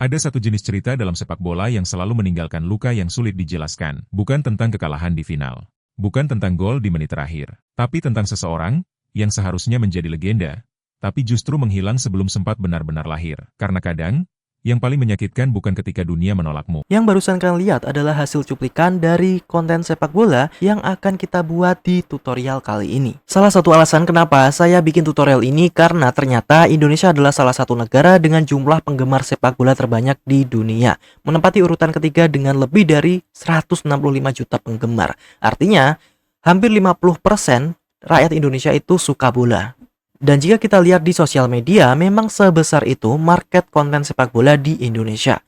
Ada satu jenis cerita dalam sepak bola yang selalu meninggalkan luka yang sulit dijelaskan. Bukan tentang kekalahan di final. Bukan tentang gol di menit terakhir. Tapi tentang seseorang yang seharusnya menjadi legenda, tapi justru menghilang sebelum sempat benar-benar lahir. Karena kadang, yang paling menyakitkan bukan ketika dunia menolakmu. Yang barusan kalian lihat adalah hasil cuplikan dari konten sepak bola yang akan kita buat di tutorial kali ini. Salah satu alasan kenapa saya bikin tutorial ini karena ternyata Indonesia adalah salah satu negara dengan jumlah penggemar sepak bola terbanyak di dunia. Menempati urutan ketiga dengan lebih dari 165 juta penggemar. Artinya, hampir 50% rakyat Indonesia itu suka bola. Dan jika kita lihat di sosial media, memang sebesar itu market konten sepak bola di Indonesia.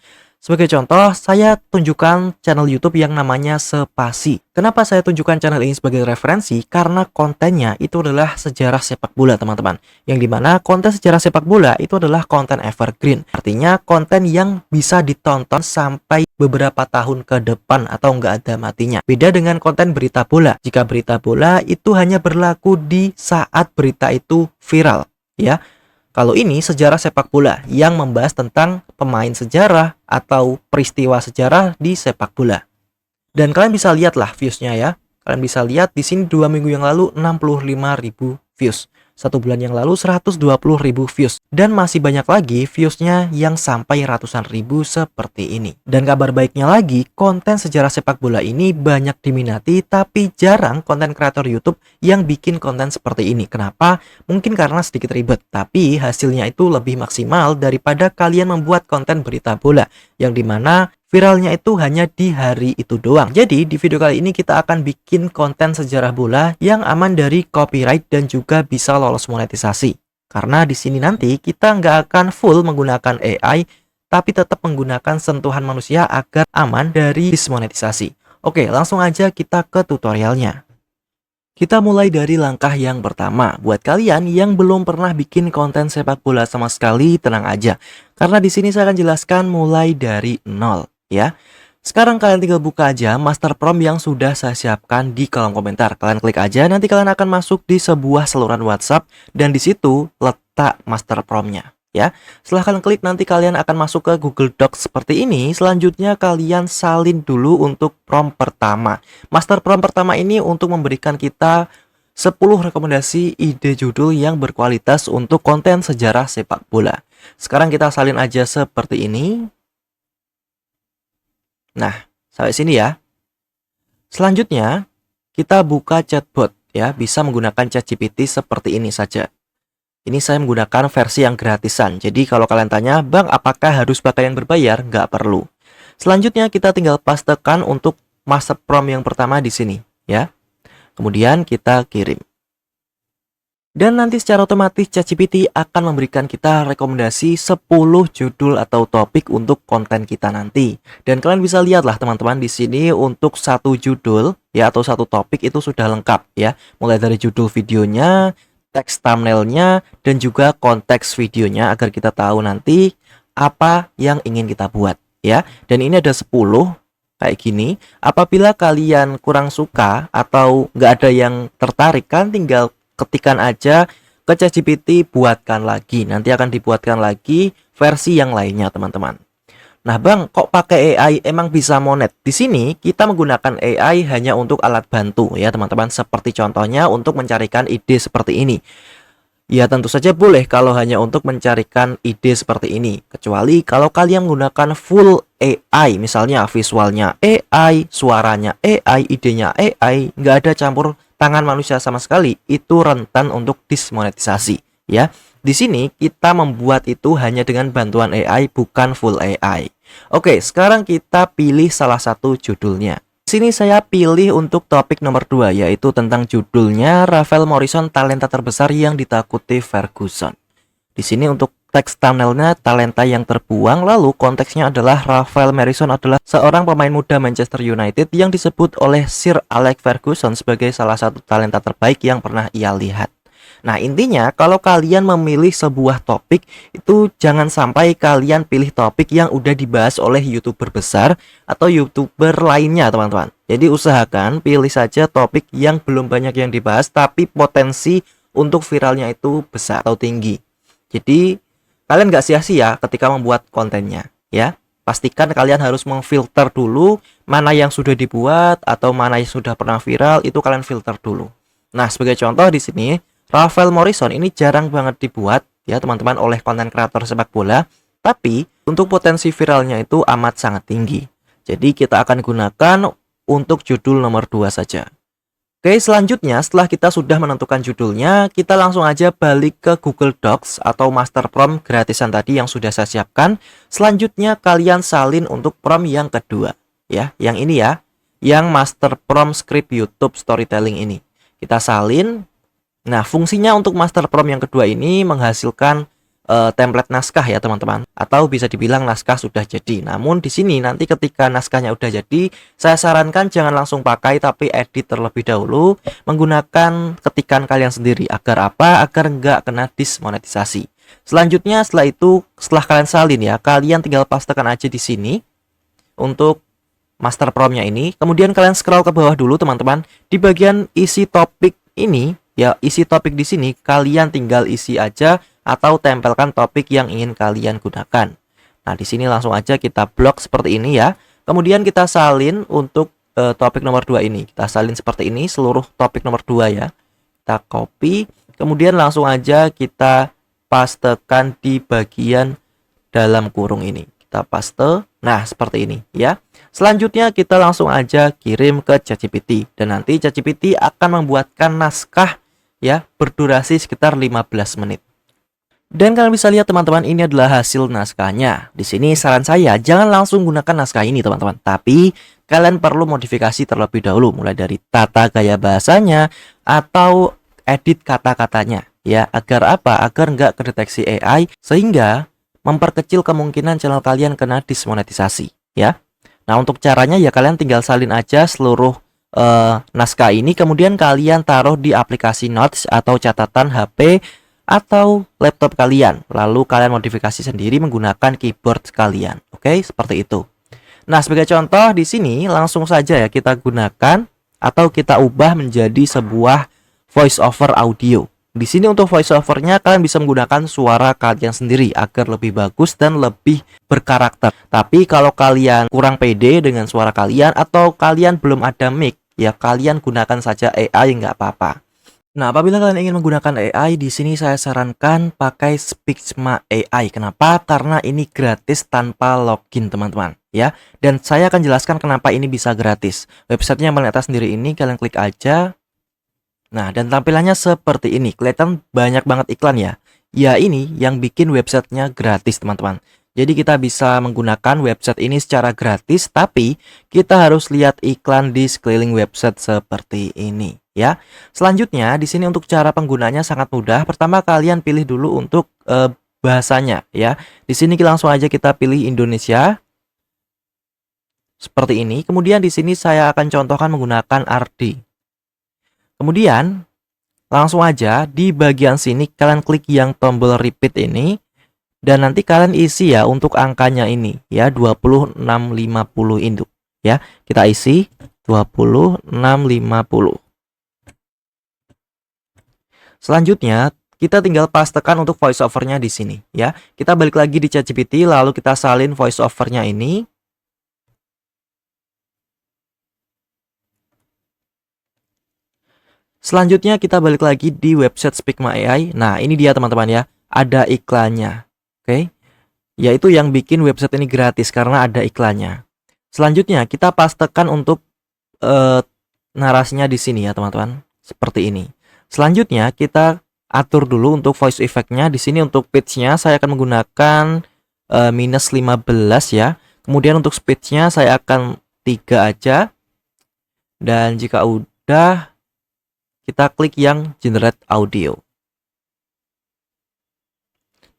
Sebagai contoh, saya tunjukkan channel YouTube yang namanya Spasi. Kenapa saya tunjukkan channel ini sebagai referensi? Karena kontennya itu adalah sejarah sepak bola, teman-teman. Yang dimana konten sejarah sepak bola itu adalah konten evergreen. Artinya konten yang bisa ditonton sampai beberapa tahun ke depan atau nggak ada matinya. Beda dengan konten berita bola. Jika berita bola itu hanya berlaku di saat berita itu viral, ya. Kalau ini sejarah sepak bola yang membahas tentang pemain sejarah atau peristiwa sejarah di sepak bola. Dan kalian bisa lihatlah viewsnya ya. Kalian bisa lihat di sini 2 minggu yang lalu 65.000 views. 1 bulan yang lalu 120.000 views. Dan masih banyak lagi viewsnya yang sampai ratusan ribu seperti ini. Dan kabar baiknya lagi, konten sejarah sepak bola ini banyak diminati, tapi jarang konten kreator YouTube yang bikin konten seperti ini. Kenapa? Mungkin karena sedikit ribet, tapi hasilnya itu lebih maksimal daripada kalian membuat konten berita bola, yang dimana viralnya itu hanya di hari itu doang. Jadi di video kali ini kita akan bikin konten sejarah bola yang aman dari copyright dan juga bisa lolos monetisasi. Karena di sini nanti kita nggak akan full menggunakan AI, tapi tetap menggunakan sentuhan manusia agar aman dari dismonetisasi. Oke, langsung aja kita ke tutorialnya. Kita mulai dari langkah yang pertama. Buat kalian yang belum pernah bikin konten sepak bola sama sekali, tenang aja. Karena di sini saya akan jelaskan mulai dari nol. Ya, sekarang kalian tinggal buka aja master prompt yang sudah saya siapkan di kolom komentar. Kalian klik aja, nanti kalian akan masuk di sebuah saluran WhatsApp dan di situ letak master promptnya. Ya, setelah kalian klik nanti kalian akan masuk ke Google Docs seperti ini. Selanjutnya kalian salin dulu untuk prompt pertama. Master prompt pertama ini untuk memberikan kita 10 rekomendasi ide judul yang berkualitas untuk konten sejarah sepak bola. Sekarang kita salin aja seperti ini. Nah, sampai sini ya. Selanjutnya, kita buka chatbot ya, bisa menggunakan ChatGPT seperti ini saja. Ini saya menggunakan versi yang gratisan. Jadi kalau kalian tanya, "Bang, apakah harus pakai yang berbayar?" Nggak perlu. Selanjutnya kita tinggal pastekan untuk master prompt yang pertama di sini ya. Kemudian kita kirim. Dan nanti secara otomatis ChatGPT akan memberikan kita rekomendasi 10 judul atau topik untuk konten kita nanti. Dan kalian bisa lihatlah teman-teman di sini untuk satu judul ya atau satu topik itu sudah lengkap ya. Mulai dari judul videonya, teks thumbnailnya, dan juga konteks videonya agar kita tahu nanti apa yang ingin kita buat ya. Dan ini ada 10 kayak gini. Apabila kalian kurang suka atau nggak ada yang tertarik, kan tinggal ketikan aja ke ChatGPT, buatkan lagi. Nanti akan dibuatkan lagi versi yang lainnya, teman-teman. Nah, Bang, kok pakai AI emang bisa monet? Di sini kita menggunakan AI hanya untuk alat bantu ya, teman-teman. Seperti contohnya untuk mencarikan ide seperti ini. Ya, tentu saja boleh kalau hanya untuk mencarikan ide seperti ini. Kecuali kalau kalian menggunakan full AI, misalnya visualnya AI, suaranya AI, idenya AI, nggak ada campur tangan manusia sama sekali, itu rentan untuk dismonetisasi ya. Di sini kita membuat itu hanya dengan bantuan AI, bukan full AI. Oke, sekarang kita pilih salah satu judulnya. Di sini saya pilih untuk topik nomor 2, yaitu tentang judulnya Rafael Morrison talenta terbesar yang ditakuti Ferguson. Di sini untuk teks thumbnailnya talenta yang terbuang, lalu konteksnya adalah Rafael Morrison adalah seorang pemain muda Manchester United yang disebut oleh Sir Alex Ferguson sebagai salah satu talenta terbaik yang pernah ia lihat. Nah, intinya kalau kalian memilih sebuah topik itu jangan sampai kalian pilih topik yang udah dibahas oleh YouTuber besar atau YouTuber lainnya, teman-teman. Jadi usahakan pilih saja topik yang belum banyak yang dibahas tapi potensi untuk viralnya itu besar atau tinggi. Jadi kalian nggak sia-sia ketika membuat kontennya ya. Pastikan kalian harus memfilter dulu mana yang sudah dibuat atau mana yang sudah pernah viral, itu kalian filter dulu. Nah, sebagai contoh di sini, Rafael Morrison ini jarang banget dibuat ya teman-teman oleh konten kreator sepak bola, tapi untuk potensi viralnya itu amat sangat tinggi. Jadi kita akan gunakan untuk judul nomor 2 saja. Oke, selanjutnya setelah kita sudah menentukan judulnya, kita langsung aja balik ke Google Docs atau master prompt gratisan tadi yang sudah saya siapkan. Selanjutnya kalian salin untuk prompt yang kedua, ya, yang ini ya, yang master prompt script YouTube storytelling ini. Kita salin. Nah, fungsinya untuk master prompt yang kedua ini menghasilkan template naskah ya teman-teman, atau bisa dibilang naskah sudah jadi. Namun di sini nanti ketika naskahnya udah jadi, saya sarankan jangan langsung pakai tapi edit terlebih dahulu menggunakan ketikan kalian sendiri. Agar apa? Agar nggak kena dismonetisasi. Selanjutnya setelah kalian salin ya, kalian tinggal pastekan aja di sini untuk master promptnya ini. Kemudian kalian scroll ke bawah dulu teman-teman. Di bagian isi topik ini ya, isi topik di sini kalian tinggal isi aja atau tempelkan topik yang ingin kalian gunakan. Nah, di sini langsung aja kita blok seperti ini ya. Kemudian kita salin untuk topik nomor 2 ini. Kita salin seperti ini seluruh topik nomor 2 ya. Kita copy, kemudian langsung aja kita pastekan di bagian dalam kurung ini. Kita paste. Nah, seperti ini ya. Selanjutnya kita langsung aja kirim ke ChatGPT dan nanti ChatGPT akan membuatkan naskah ya berdurasi sekitar 15 menit. Dan kalian bisa lihat teman-teman, ini adalah hasil naskahnya. Di sini saran saya jangan langsung gunakan naskah ini teman-teman, tapi kalian perlu modifikasi terlebih dahulu mulai dari tata gaya bahasanya atau edit kata-katanya ya. Agar apa? Agar nggak kedeteksi AI sehingga memperkecil kemungkinan channel kalian kena dismonetisasi ya. Nah, untuk caranya ya kalian tinggal salin aja seluruh naskah ini, kemudian kalian taruh di aplikasi Notes atau catatan HP atau laptop kalian, lalu kalian modifikasi sendiri menggunakan keyboard kalian. Oke, seperti itu. Nah, sebagai contoh di sini langsung saja ya kita gunakan atau kita ubah menjadi sebuah voice over audio. Di sini untuk voice overnya kalian bisa menggunakan suara kalian sendiri agar lebih bagus dan lebih berkarakter. Tapi kalau kalian kurang pede dengan suara kalian atau kalian belum ada mic, ya kalian gunakan saja AI, nggak apa-apa. Nah, apabila kalian ingin menggunakan AI, di sini saya sarankan pakai Speakma AI. Kenapa? Karena ini gratis tanpa login, teman-teman, ya. Dan saya akan jelaskan kenapa ini bisa gratis. Websitenya yang paling atas sendiri ini, kalian klik aja. Nah, dan tampilannya seperti ini. Kelihatan banyak banget iklan ya. Ya, ini yang bikin websitenya gratis, teman-teman. Jadi kita bisa menggunakan website ini secara gratis, tapi kita harus lihat iklan di sekeliling website seperti ini. Ya, selanjutnya di sini untuk cara penggunanya sangat mudah. Pertama kalian pilih dulu untuk bahasanya ya. Di sini langsung aja kita pilih Indonesia seperti ini. Kemudian di sini saya akan contohkan menggunakan RD. Kemudian langsung aja di bagian sini kalian klik yang tombol repeat ini dan nanti kalian isi ya untuk angkanya ini ya 2650 induk ya. Kita isi 2650. Selanjutnya, kita tinggal pastekan untuk voice overnya di sini ya. Kita balik lagi di ChatGPT lalu kita salin voice overnya ini. Selanjutnya kita balik lagi di website Speakma AI. Nah, ini dia teman-teman ya. Ada iklannya. Oke. Yaitu yang bikin website ini gratis karena ada iklannya. Selanjutnya kita pastekan untuk narasinya di sini ya, teman-teman. Seperti ini. Selanjutnya kita atur dulu untuk voice effect-nya. Di sini untuk pitch-nya saya akan menggunakan minus 15 ya. Kemudian untuk speed-nya saya akan 3 aja. Dan jika udah kita klik yang generate audio.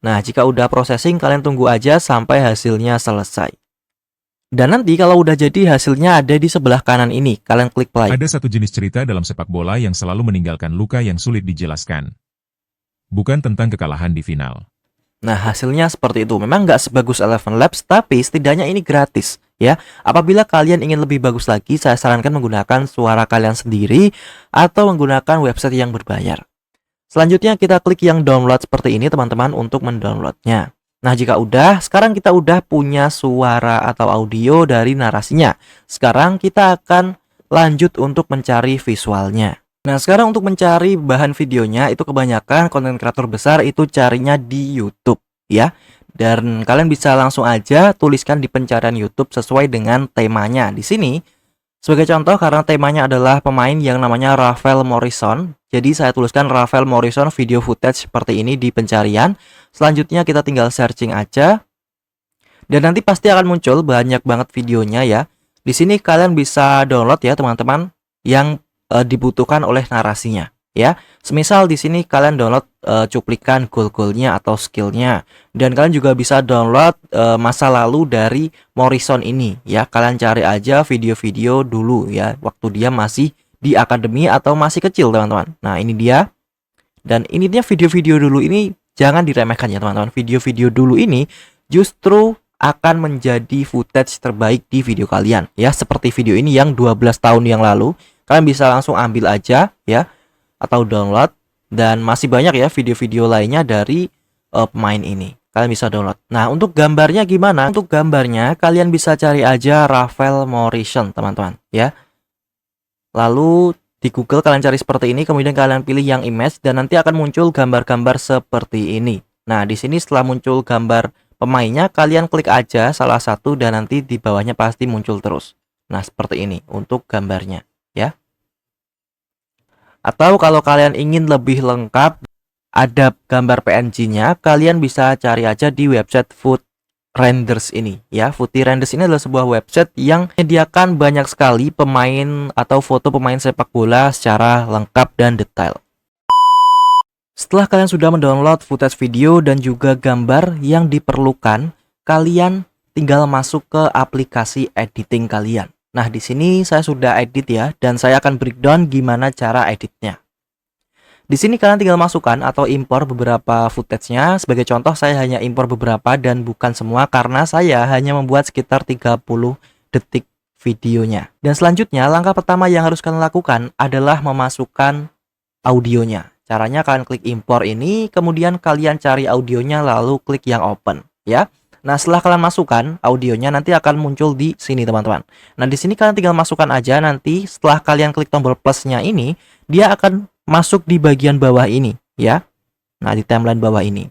Nah, jika udah processing kalian tunggu aja sampai hasilnya selesai. Dan nanti kalau udah jadi hasilnya ada di sebelah kanan ini. Kalian klik play. Ada satu jenis cerita dalam sepak bola yang selalu meninggalkan luka yang sulit dijelaskan. Bukan tentang kekalahan di final. Nah, hasilnya seperti itu. Memang nggak sebagus Eleven Labs, tapi setidaknya ini gratis. Ya, apabila kalian ingin lebih bagus lagi, saya sarankan menggunakan suara kalian sendiri atau menggunakan website yang berbayar. Selanjutnya kita klik yang download seperti ini teman-teman untuk mendownloadnya. Nah, jika udah, sekarang kita udah punya suara atau audio dari narasinya. Sekarang kita akan lanjut untuk mencari visualnya. Nah, sekarang untuk mencari bahan videonya itu kebanyakan konten kreator besar itu carinya di YouTube ya. Dan kalian bisa langsung aja tuliskan di pencarian YouTube sesuai dengan temanya. Di sini sebagai contoh, karena temanya adalah pemain yang namanya Rafael Morrison, jadi saya tuliskan Rafael Morrison video footage seperti ini di pencarian. Selanjutnya kita tinggal searching aja. Dan nanti pasti akan muncul banyak banget videonya ya. Di sini kalian bisa download ya teman-teman yang dibutuhkan oleh narasinya ya. Semisal di sini kalian download cuplikan gol-golnya atau skillnya, dan kalian juga bisa download masa lalu dari Morrison ini ya. Kalian cari aja video-video dulu ya, waktu dia masih di akademi atau masih kecil teman-teman. Nah ini dia. Dan ini dia video-video dulu ini, jangan diremehkan ya teman-teman. Video-video dulu ini justru akan menjadi footage terbaik di video kalian ya. Seperti video ini yang 12 tahun yang lalu, kalian bisa langsung ambil aja ya, atau download. Dan masih banyak ya video-video lainnya dari pemain ini, kalian bisa download. Nah untuk gambarnya gimana? Untuk gambarnya kalian bisa cari aja Rafael Morrison teman-teman ya. Lalu di Google kalian cari seperti ini, kemudian kalian pilih yang image, dan nanti akan muncul gambar-gambar seperti ini. Nah di sini setelah muncul gambar pemainnya, kalian klik aja salah satu dan nanti di bawahnya pasti muncul terus. Nah seperti ini untuk gambarnya ya. Atau kalau kalian ingin lebih lengkap ada gambar PNG-nya, kalian bisa cari aja di website Food Renders ini ya. Footy Renders ini adalah sebuah website yang menyediakan banyak sekali pemain atau foto pemain sepak bola secara lengkap dan detail. Setelah kalian sudah mendownload footage video dan juga gambar yang diperlukan, kalian tinggal masuk ke aplikasi editing kalian. Nah, di sini saya sudah edit ya, dan saya akan breakdown gimana cara editnya. Di sini kalian tinggal masukkan atau impor beberapa footage-nya. Sebagai contoh, saya hanya impor beberapa dan bukan semua karena saya hanya membuat sekitar 30 detik videonya. Dan selanjutnya, langkah pertama yang harus kalian lakukan adalah memasukkan audionya. Caranya kalian klik impor ini, kemudian kalian cari audionya lalu klik yang open ya. Nah, setelah kalian masukkan audionya nanti akan muncul di sini teman-teman. Nah, di sini kalian tinggal masukkan aja, nanti setelah kalian klik tombol plusnya ini, dia akan masuk di bagian bawah ini ya. Nah, di timeline bawah ini.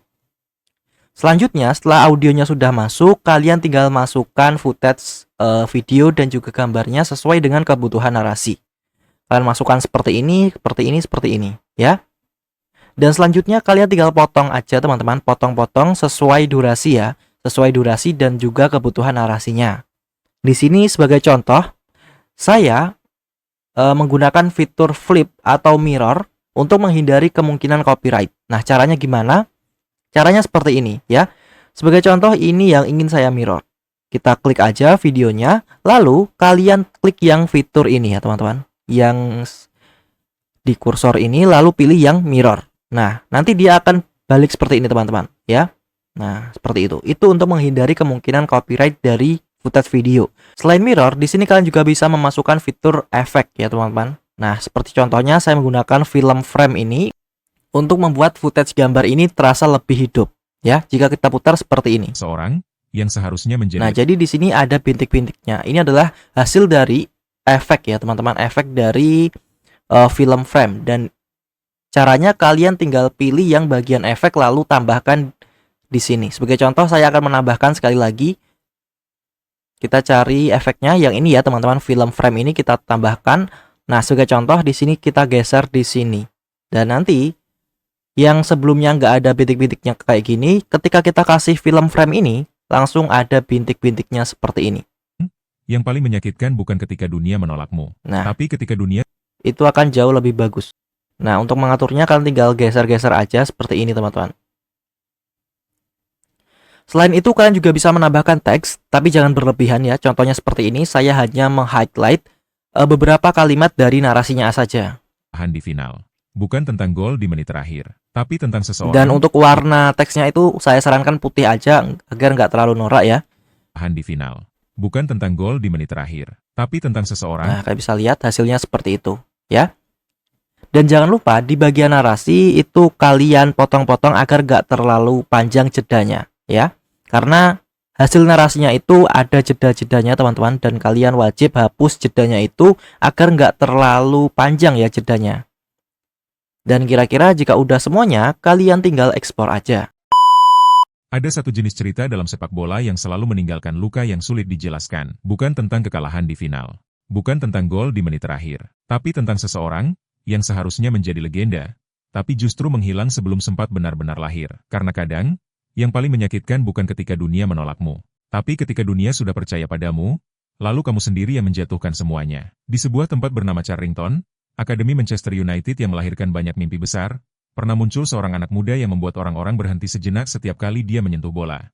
Selanjutnya, setelah audionya sudah masuk, kalian tinggal masukkan footage video dan juga gambarnya sesuai dengan kebutuhan narasi. Kalian masukkan seperti ini, seperti ini, seperti ini ya. Dan selanjutnya kalian tinggal potong aja teman-teman, potong-potong sesuai durasi ya. Sesuai durasi dan juga kebutuhan narasinya. Di sini sebagai contoh, saya menggunakan fitur flip atau mirror untuk menghindari kemungkinan copyright. Nah, caranya gimana? Caranya seperti ini ya. Sebagai contoh, ini yang ingin saya mirror. Kita klik aja videonya, lalu kalian klik yang fitur ini ya teman-teman. Yang di kursor ini, lalu pilih yang mirror. Nah, nanti dia akan balik seperti ini teman-teman ya. Nah, seperti itu. Itu untuk menghindari kemungkinan copyright dari footage video. Selain mirror, di sini kalian juga bisa memasukkan fitur efek ya, teman-teman. Nah, seperti contohnya saya menggunakan film frame ini untuk membuat footage gambar ini terasa lebih hidup ya, jika kita putar seperti ini. Seorang yang seharusnya menjadi... Nah, jadi di sini ada bintik-bintiknya. Ini adalah hasil dari efek ya, teman-teman. Efek dari film frame. Dan caranya kalian tinggal pilih yang bagian efek lalu tambahkan di sini. Sebagai contoh, saya akan menambahkan sekali lagi. Kita cari efeknya yang ini ya, teman-teman. Film frame ini kita tambahkan. Nah, sebagai contoh di sini kita geser di sini. Dan nanti yang sebelumnya nggak ada bintik-bintiknya kayak gini, ketika kita kasih film frame ini, langsung ada bintik-bintiknya seperti ini. Yang paling menyakitkan bukan ketika dunia menolakmu, tapi ketika dunia itu akan jauh lebih bagus. Nah, untuk mengaturnya kalian tinggal geser-geser aja seperti ini, teman-teman. Selain itu, kalian juga bisa menambahkan teks, tapi jangan berlebihan ya. Contohnya seperti ini, saya hanya meng-highlight beberapa kalimat dari narasinya saja. Di final, bukan tentang gol di menit terakhir, tapi tentang seseorang. Dan untuk warna teksnya itu saya sarankan putih aja agar nggak terlalu norak ya. Di final, bukan tentang gol di menit terakhir, tapi tentang seseorang. Nah, kalian bisa lihat hasilnya seperti itu ya. Dan jangan lupa di bagian narasi itu kalian potong-potong agar nggak terlalu panjang jedanya ya. Karena hasil narasinya itu ada jeda-jedanya teman-teman, dan kalian wajib hapus jedanya itu agar nggak terlalu panjang ya jedanya. Dan kira-kira jika udah semuanya, kalian tinggal ekspor aja. Ada satu jenis cerita dalam sepak bola yang selalu meninggalkan luka yang sulit dijelaskan. Bukan tentang kekalahan di final. Bukan tentang gol di menit terakhir. Tapi tentang seseorang yang seharusnya menjadi legenda, tapi justru menghilang sebelum sempat benar-benar lahir. Karena kadang, yang paling menyakitkan bukan ketika dunia menolakmu, tapi ketika dunia sudah percaya padamu, lalu kamu sendiri yang menjatuhkan semuanya. Di sebuah tempat bernama Charrington, Akademi Manchester United yang melahirkan banyak mimpi besar, pernah muncul seorang anak muda yang membuat orang-orang berhenti sejenak setiap kali dia menyentuh bola.